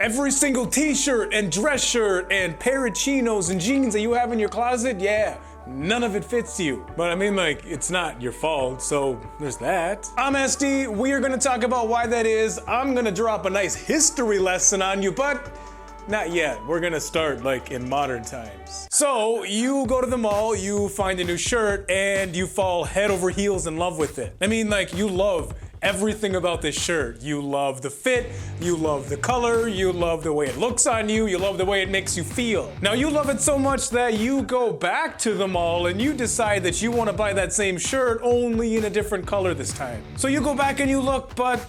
Every single t-shirt and dress shirt and pair of chinos and jeans that you have in your closet, yeah, none of it fits you. But I mean, like, it's not your fault, so there's that. I'm SD, we are gonna talk about why that is. I'm gonna drop a nice history lesson on you, but not yet. We're gonna start like in modern times. So you go to the mall, you find a new shirt, and you fall head over heels in love with it. I mean, like, you love everything about this shirt. You love the fit, you love the color, you love the way it looks on you, you love the way it makes you feel. Now you love it so much that you go back to the mall and you decide that you want to buy that same shirt only in a different color this time. So you go back and you look, but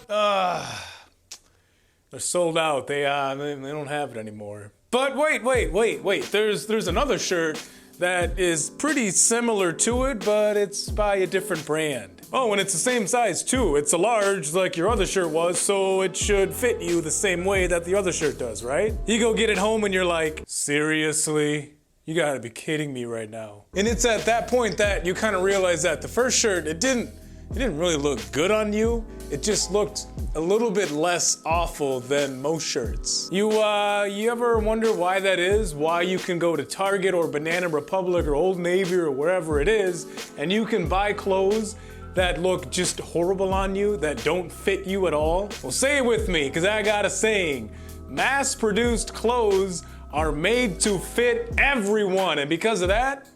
they're sold out. They don't have it anymore. But wait. There's another shirt that is pretty similar to it, but it's by a different brand. Oh, and it's the same size too. It's a large like your other shirt was, so it should fit you the same way that the other shirt does, right? You go get it home and you're like, seriously? You gotta be kidding me right now. And it's at that point that you kind of realize that the first shirt, it didn't really look good on you. It just looked a little bit less awful than most shirts. You ever wonder why that is? Why you can go to Target or Banana Republic or Old Navy or wherever it is, and you can buy clothes that look just horrible on you, that don't fit you at all? Well, say it with me, because I got a saying. Mass-produced clothes are made to fit everyone, and because of that,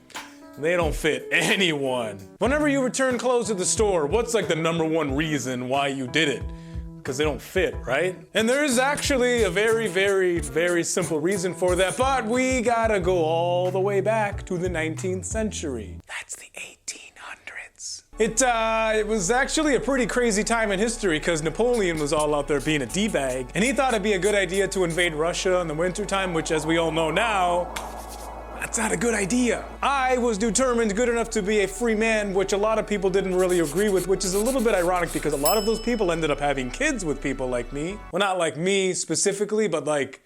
they don't fit anyone. Whenever you return clothes to the store, what's like the #1 reason why you did it? Because they don't fit, right? And there's actually a very simple reason for that, but we gotta go all the way back to the 19th century. That's the 1800s. It was actually a pretty crazy time in history because Napoleon was all out there being a D-bag, and he thought it'd be a good idea to invade Russia in the wintertime, which, as we all know now, that's not a good idea. I was determined good enough to be a free man, which a lot of people didn't really agree with, which is a little bit ironic because a lot of those people ended up having kids with people like me. Well, not like me specifically, but like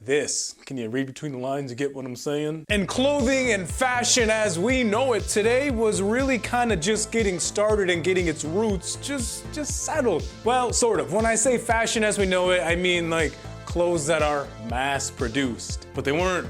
this. Can you read between the lines and get what I'm saying? And clothing and fashion as we know it today was really kind of just getting started and getting its roots just settled. Well, sort of. When I say fashion as we know it, I mean like clothes that are mass produced, but they weren't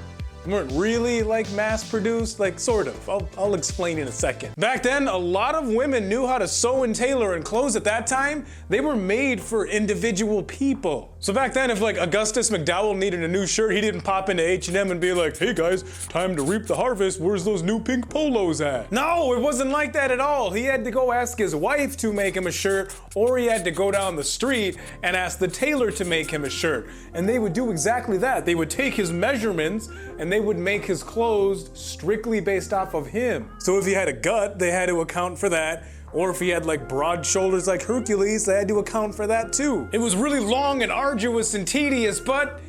really like mass produced, like sort of. I'll explain in a second. Back then, a lot of women knew how to sew and tailor, and clothes at that time, they were made for individual people. So back then, if like Augustus McDowell needed a new shirt, he didn't pop into H&M and be like, hey guys, time to reap the harvest, where's those new pink polos at? No, it wasn't like that at all. He had to go ask his wife to make him a shirt, or he had to go down the street and ask the tailor to make him a shirt. And they would do exactly that. They would take his measurements and they would make his clothes strictly based off of him. So if he had a gut, they had to account for that. Or if he had like broad shoulders like Hercules, they had to account for that too. It was really long and arduous and tedious, but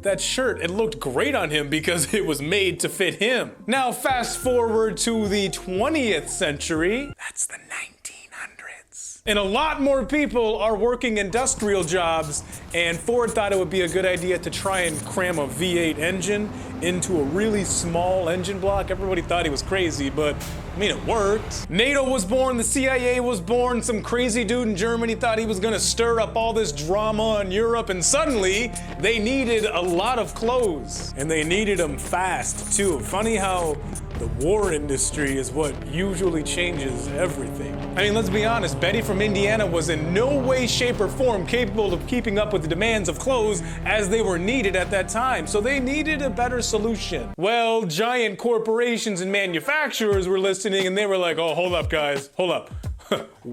that shirt, it looked great on him because it was made to fit him. Now fast forward to the 20th century. That's the 1900s. And a lot more people are working industrial jobs, and Ford thought it would be a good idea to try and cram a V8 engine into a really small engine block. Everybody thought he was crazy, but I mean, it worked. NATO was born, the CIA was born, some crazy dude in Germany thought he was gonna stir up all this drama in Europe, and suddenly they needed a lot of clothes. And they needed them fast, too. Funny how the war industry is what usually changes everything. I mean, let's be honest, Betty from Indiana was in no way, shape, or form capable of keeping up with the demands of clothes as they were needed at that time, so they needed a better solution. Well, giant corporations and manufacturers were listening, and they were like, oh, hold up, guys, hold up.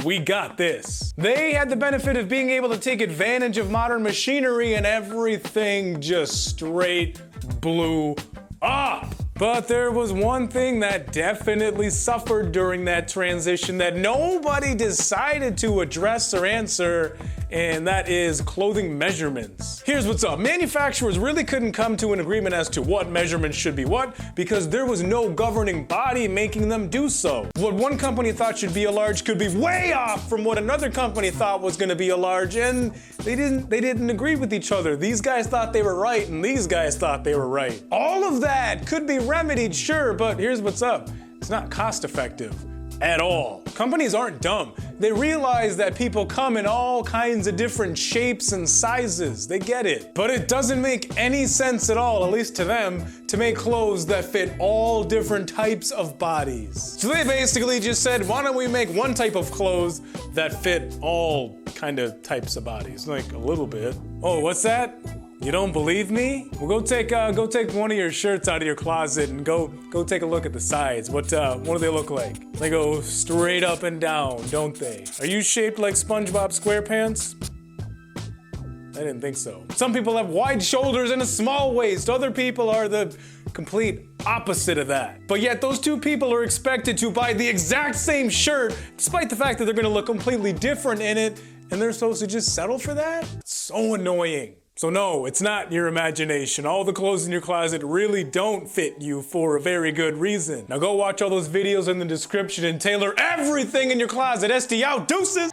We got this. They had the benefit of being able to take advantage of modern machinery, and everything just straight blew up. But there was one thing that definitely suffered during that transition that nobody decided to address or answer, and that is clothing measurements. Here's what's up. Manufacturers really couldn't come to an agreement as to what measurements should be what because there was no governing body making them do so. What one company thought should be a large could be way off from what another company thought was going to be a large, and they didn't agree with each other. These guys thought they were right, and these guys thought they were right. All of that could be remedied, sure, but here's what's up. It's not cost effective. at all. Companies aren't dumb. They realize that people come in all kinds of different shapes and sizes. They get it. But it doesn't make any sense at all, at least to them, to make clothes that fit all different types of bodies. So they basically just said, why don't we make one type of clothes that fit all kind of types of bodies? Like a little bit. Oh, what's that? You don't believe me? Well, go take one of your shirts out of your closet and go take a look at the sides. What do they look like? They go straight up and down, don't they? Are you shaped like SpongeBob SquarePants? I didn't think so. Some people have wide shoulders and a small waist. Other people are the complete opposite of that. But yet those two people are expected to buy the exact same shirt, despite the fact that they're gonna look completely different in it, and they're supposed to just settle for that? It's so annoying. So no, it's not your imagination. All the clothes in your closet really don't fit you for a very good reason. Now go watch all those videos in the description and tailor everything in your closet. SD out, deuces!